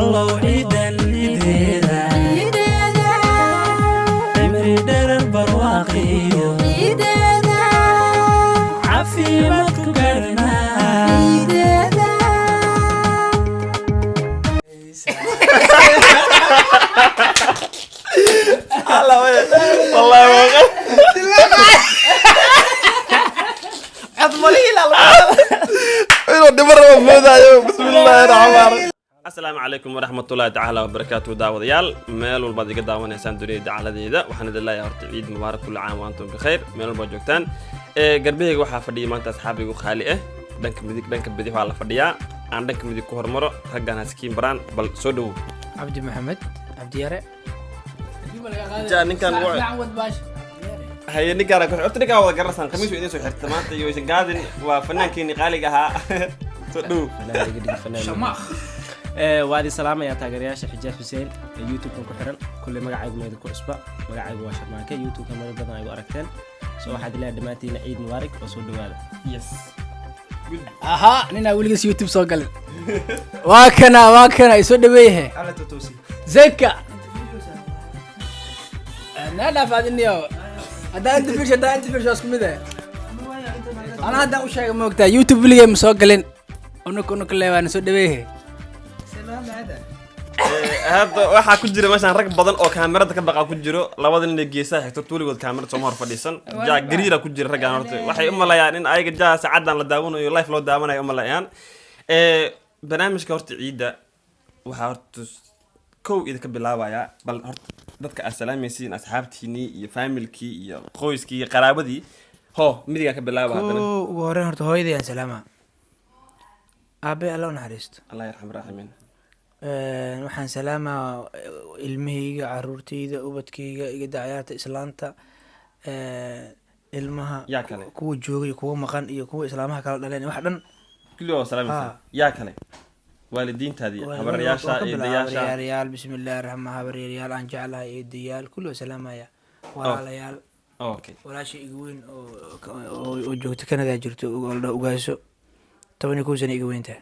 الله عيدا عيديدا عمري دار البرواقي عيديدا عافيمتك قرنا عيديدا الله والله بسم الله الرحمن الرحيم. السلام عليكم ورحمة الله تعالى وبركاته داوديال ميل والبعض قد داونا إنسان دنيا على ذي وحنا الله يهرت عيد مبارك كل عام وأنتم بخير ميل والبعض قربيه وحى فدي ما أنت أصحابي وخالئه دنك بدي على فديا عندك بدي كهر مرة رجعنا سكين بران بل سودو عبد محمد عبد يارع جا نكان هي نكارة كل عرفت نكارة ولا جرسان خميس وإني سو حرت ما تيجي ويسقادن وفنان كيني قالي جها سودو شماخ وادي سلامة يا تاجرياش حجاج حسين يوتيوب كحرن كل ما قاعد ما يذكر أسبوع ما قاعد واشر معك يوتيوب كمان بدنا يقول أركتين سو واحد اللي دماتين عيد مبارك وصول هذا يس أها نينا ولقيس يوتيوب سوقل واكنا يسود بيه على توتوسي زكا أنا فادي اليوم هذا أنت فيش أسكم ده أنا هذا وش هاي موقتها يوتيوب اللي مسوقلين ونك اللي وانا سود بيه هذا waxaa ku jira meeshan rag badan oo kaamirada ka baqa ku jiro labadan inay geesaha xigto tuuligood kaamirada soo hor fadhiisan jaa gariira ku jira raggan horta waxay u malayaan in ayaga jaa saacadan la daawanayo live loo daawanayo u malayaan barnaamijka horta ciida waxa horta kow idinka bilaabaya bal horta dadka assalaamaysiin asxaabtiini iyo familkii iyo qoyskii iyo qaraabadii ho midiga ka bilaabaa hadana ugu horreyn horta hooyadii aan salaama aabe alla naxariisto Allah yarxam raaximin waxaan salaamaa ilmahayga caruurtayda ubadkayga iga dacayaarta islaanta ilmaha yaa kale kuwa joogay kuwa maqan iyo kuwa islaamaha kala dhaleen wax dhan kulli oo salaamaysiin yaa kale waalidiintaadii habaryaasha eedayaasha habaryaal bismillaahir rahmaanir habaryaal aan jeclahay eedayaal kulli salaamaya walaalayaal okay walaasha igu weyn oo joogta Canada jirto ugaaso 12 sano igu weynta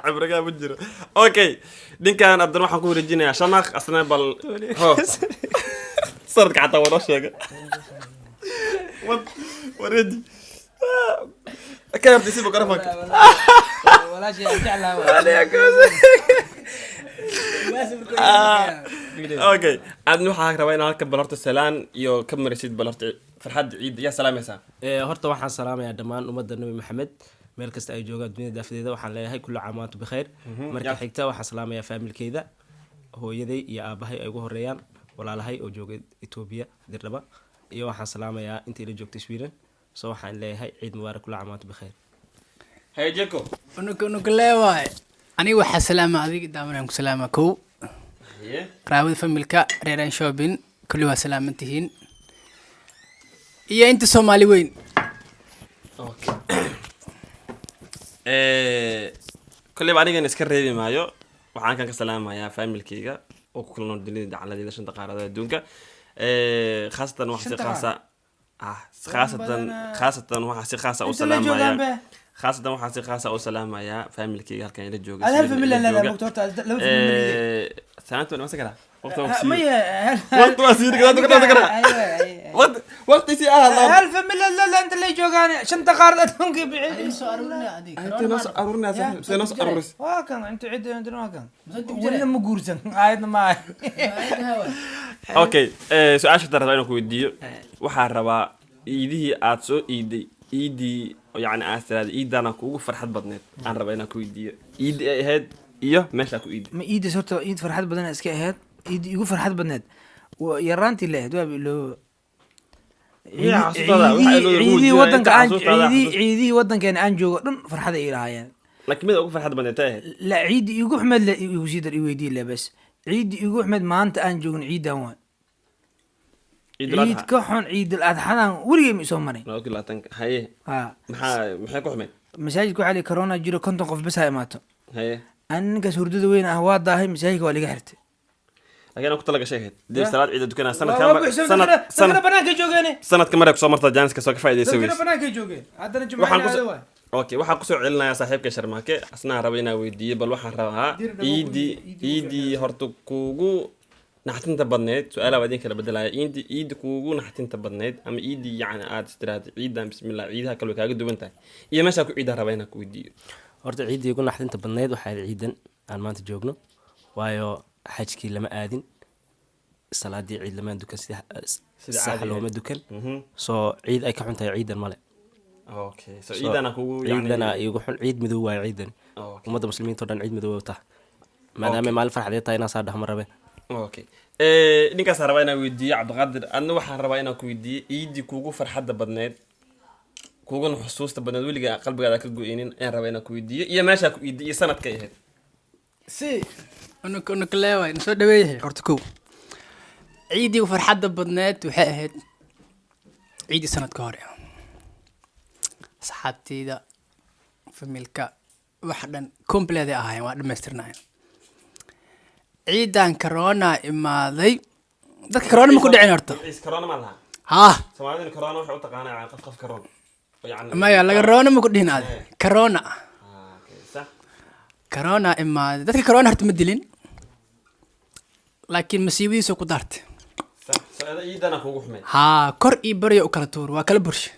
عمرك بجرا اوكي دينكان عبد الرحمن كو رجينا شناخ اصلا بل هو صرت قعدت ورا شيغا وريدي كيف تسيبك رفك ولا شيء جعلها عليك اوكي عاد نوحا ربينا هلك بلارت السلام يو كم رشيد بلارت فرحاد عيد يا سلام يا سلام horta waxaan salaamayaa dhammaan ummadda nabi maxamed meel kasta ay joogaan dunida daafadeeda waxaan leeyahay kullu caamaatu bikhair marka xigta waxaan salaamayaa familkeyda hooyaday iyo aabahay ay ugu horeeyaan walaalahay oo jooga Itoobiya dirraba iyo waxaan salaamayaa intii la joogtay Sweden soo waxaan leeyahay ciid mubaarak kullu caamaatu bikhair hay jeko unuk leewaay aniga waxa salaama adiga daamanaan ku salaama kow raawada familka reeran shopping kulli waa salaamantihiin iyo inta Soomaali weyn okay kulli baan aniga iska reebi maayo waxaan kan ka salaamayaa familkeyga oo ku kala nool dunida dacaladeeda shanta qaarada adduunka khaasatan waxa si khaasa khaasatan waxa si khaasa u salaamayaa خاصة واحد سي خاصة أو سلامة يا فاميلي كي هالكين اللي جوجا أنا الفاميلي لا مقطوطة لو فاميلي سانتو أنا مسكرها وقت وسير كذا وقت سي الفاميلي لا أنت اللي جوجا شنطة قاردتهم كي بعيد أنت ناس أرورنا صح ناس أرورس واكن أنت عد أنت واكن ولا مجورسن عايدنا ما أوكي سؤال شتر رأينا كويديو وحربا إيدي أتسو إيدي يعني أستاذ إيدنا كوجو فرحة بدنت أنا ربنا كويديو إيد هاد إياه ماشي كويدي ما إيدي صرت إيد فرحة بدنا إسكا هاد إيد يجو فرحة بدنت ويرانتي له دوا بيلو عيدي ودن كان أنجو فرحة إيرايان لكن ماذا أقول فرحة بدنت لا عيد يجو أحمد لا يوزيد يويدي له بس عيد يجو أحمد ما أنت أنجو عيد هون عيد كحن عيد الأضحى وريه مسومري لا أقول لا تنك هاي محا كحمد مساجد كو علي كورونا جيرو كنت قف بس هاي ماتو هاي أنك سوردد وين أهواد ضاهي مساجد ولا قهرت لكن أنا كنت لقى شيء دي صلاة عيد دكنا سنة كام سنة بناك جوجاني سنة كم مرة بصومرت جانس كسوق فايدة يسوي بناك جوجي هذا نجمع هذا اوكي waxaan ku soo celinayaa saaxiibka Sharmaake asna raba inaan weydiiyo bal waxaan rabaa iidi horta kuugu naxtinta badneed su'aalaha wadin kala bedelaya iidi kuugu naxtinta badneed ama iidi yani aad istiraatay ciidan bismillah ciidaha kale kaaga duwan tahay iyo meesha ku ciidaha raba inaan ku weydiiyo horta ciidii ugu naxdinta badneyd waxay ciidan aan maanta joogno waayo xajkii lama aadin salaadii ciid lama dukan sida sax looma dukan soo ciid ay ka xuntahay ciidan male okay so ciidana kuugu ciidana igu xun ciid madow waa ciidan ummadda muslimiinta oo dhan ciid madow wata maadaama maalin farxadeed tahay inaan saadhax ma rabe okay ninkaas rabaa inaan weydiiyo Cabdiqaadir adna waxaan rabaa inaan ku weydiiyo iidi kuugu farxadda badneed kuugu xusuusta badneed weliga qalbigaada ka go'eenin ayaan rabaa inaan ku weydiiyo iyo meesha ku weydiiyo sanadka ahayd si أنا كلاوي نسوي دويه هرتكو عيدي وفرحة بدنات وحقهد عيدي سنة كهريا صحابتي ذا في ملكا واحدا كومبلي ذي أهاي واحد مسترناين عيدان كورونا إما ذي ذاك كورونا ما كنت عين هرتو كورونا ما لها ها سمعنا كورونا وحوت قانا عن قف كورونا يعني ما يلا كورونا ما كنت هنا كورونا صح كورونا إما ذاك كورونا هرت مدلين لكن مسيبي سو قدرت صح هذا إيدنا فوق حمد ها كور إبرية وكالتور وكال برش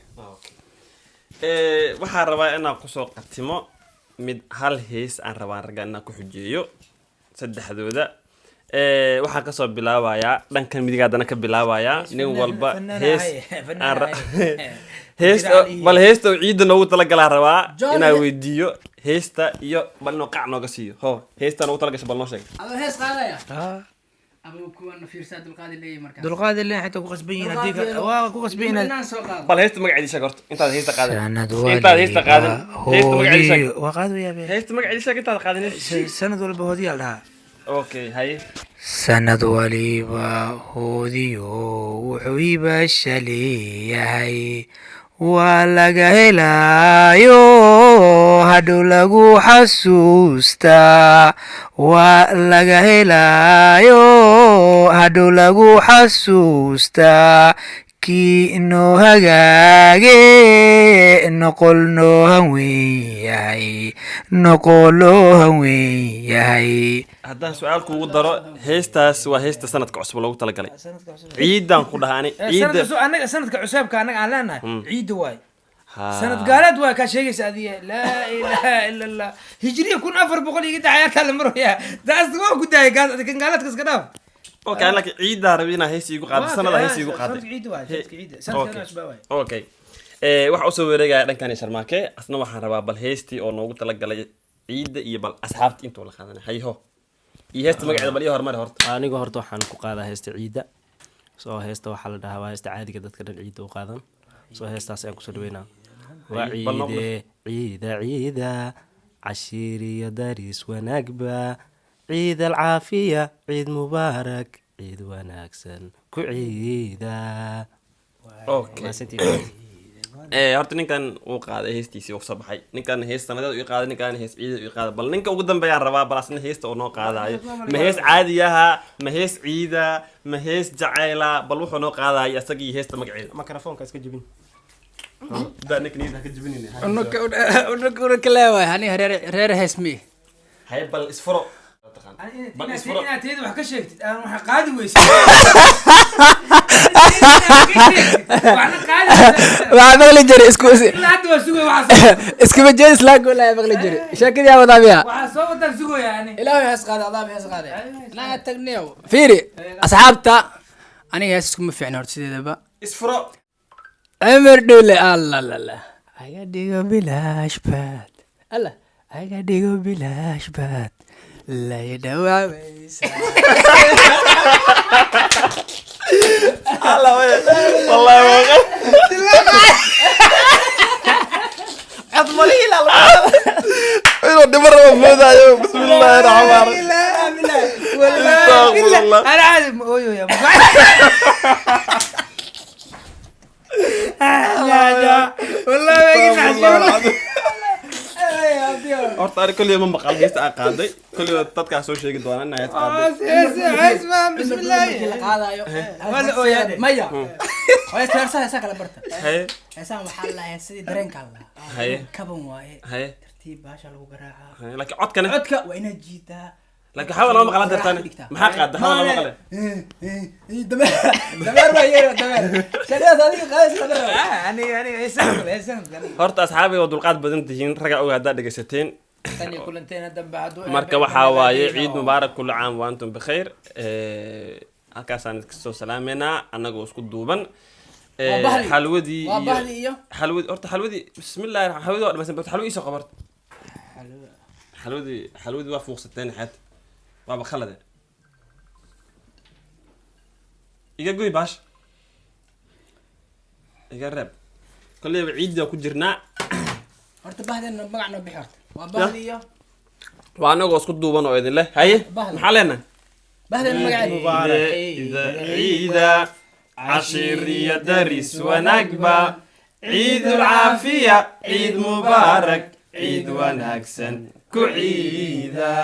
waxaan rabaa inaan ku soo qatimo mid hal hees aan rabaa raga inaan ku xujiyo saddexdooda waxaan ka soo bilaabayaa dhankan midigaadana ka bilaabayaa nin walba hees bal heesta ciidda noogu talagalaa rabaa inaan weydiiyo heesta iyo bal inuu qac nooga siiyo ho heesta noogu talagasha bal noo sheeg adoo hees qaadaya أبو كون في رسالة القاضي اللي مركز القاضي اللي حتى كسبين هذيك كسبين بل هيست مقعد شكرت انت هيست قاعد سند انت هيست قاعد هيست مقعد شكرت وقادوا يا بيه هيست مقعد شكرت انت قاعد سند ولا بهودي لها اوكي هاي سند ولي بهودي وحبيب الشلي هاي walaga helayo hadhow lagu xasuustaa walaga helayo hadhow lagu xasuustaa kii inoo hagaage noqol noo hanweyn yahay noqoloo hanweyn yahay haddaan su-aal kuugu daro heestaas waa heesta sanadka cusub loogu talagalay ciidan ku dhahaani ciida sanadka cusubka anaga aan leenahay ciida waay sanad gaalaad waa ka sheegaysa adiga laa ilaaha illa allah hijriya 1400 iga dacayaata la maraya daas waa ku daayay gaalaadka iska dhaaf okay laakiin ciida rabina heesi igu qaad sanada heesi igu qaad ciida waay ciida sanadka cusub waay okay waxa uu soo wareegaya dhankan Sharmaake asna waxaan rabaa bal heestii oo noogu talagalay ciida iyo bal asxaabtii intuu la qaadanay hayho iyo heesta magaceeda bal iyo hormar horta aniga horta waxaan ku qaadaa heesta ciida soo heesta waxa la dhahaa waa heesta caadiga dadka dhan ciida u qaadan soo heestaas ayaan ku soo dhaweynaa waa ciida ciida عشيري داريس ونقبة عيد العافية عيد مبارك عيد وناكسن كعيدة اوكي horta ninkan uu qaaday heestiisii uu sabaxay ninkan hees sanadada uu qaaday ninkan hees ciid uu qaaday bal ninka ugu dambeeyaan rabaa bal asna heesta oo noo qaadayo ma hees caadiyaha ma hees ciida ma hees jacayla bal wuxuu noo qaadayo asagii heesta magaceeda makarafoonka iska jibin da ninkaniida ka jibinina una kaleewaay hani reer hees mi hay bal isfuro bal isfuro inaad teed wax ka sheegtid aan waxa qaadi weysa waxaa maqli jiray hadda waa sugay waxaa iskuma jeedis laa goolaya maqli jiray sheekadii yaa wadaa miya waxaa soo wadan sugaya yani ilaahay hees qaaday adaab hees qaaday naa tagneew fiiri asxaabta aniga hees iskuma fiicna horta sideedaba isfuro عمر دولة الله لا لا أيا ديجو بلاش بات الله أيا ديجو بلاش بات لا يدوى ويسا الله والله عطملي لا إنه دمر مفوضة بسم الله الرحمن الرحيم والله أنا عازم أويو يا والله ما قلت horta ari kulliya ma maqal heesta aan qaaday kulliya dadkaa soo sheegi doona inaa hees qaaday اسمع بسم الله هذا ولا أويا ميا هاي ترسها هسا كلا برتا haye هسا محل لا سيدي درين كلا haye كبن واي haye ترتيب باشا لو قراعة haye laakiin codkana عدك وين جيتا laakiin xawal lama maqlaan dartaan maxaa qaada xawal lama maqlaan دمر ما يرى دمر شديد هذيك خلاص أنا هيسان horta asxaabi oo dulqaad badan tihiin raga oga haddaad dhegaysateen تاني كل انتين هذا بعد marka waxaa waaye ciid mubaarak kullu caam wa antum bikhayr halkaasaan idinka soo salaameynaa annagoo isku duuban bahli. xalwadii waa bahli iyo xalwadii horta xalwadii bismillahi raxmaan xalwadii waa dhamaysan xalwadii isoo qabarta xalwadii waa fuuqsateen xaad waaba khalade iga goy baash iga reeb kolleyba ciidii ku jirnaa horta bahdana magacna bixi horta waa bahli iyo waa annagoo isku duuban oo idin leh haye bahli. maxaa leenahay bahdana magaceeda عيدا عشير يا درس ونكبة عيد العافية عيد مبارك عيد ونكسن كعيدا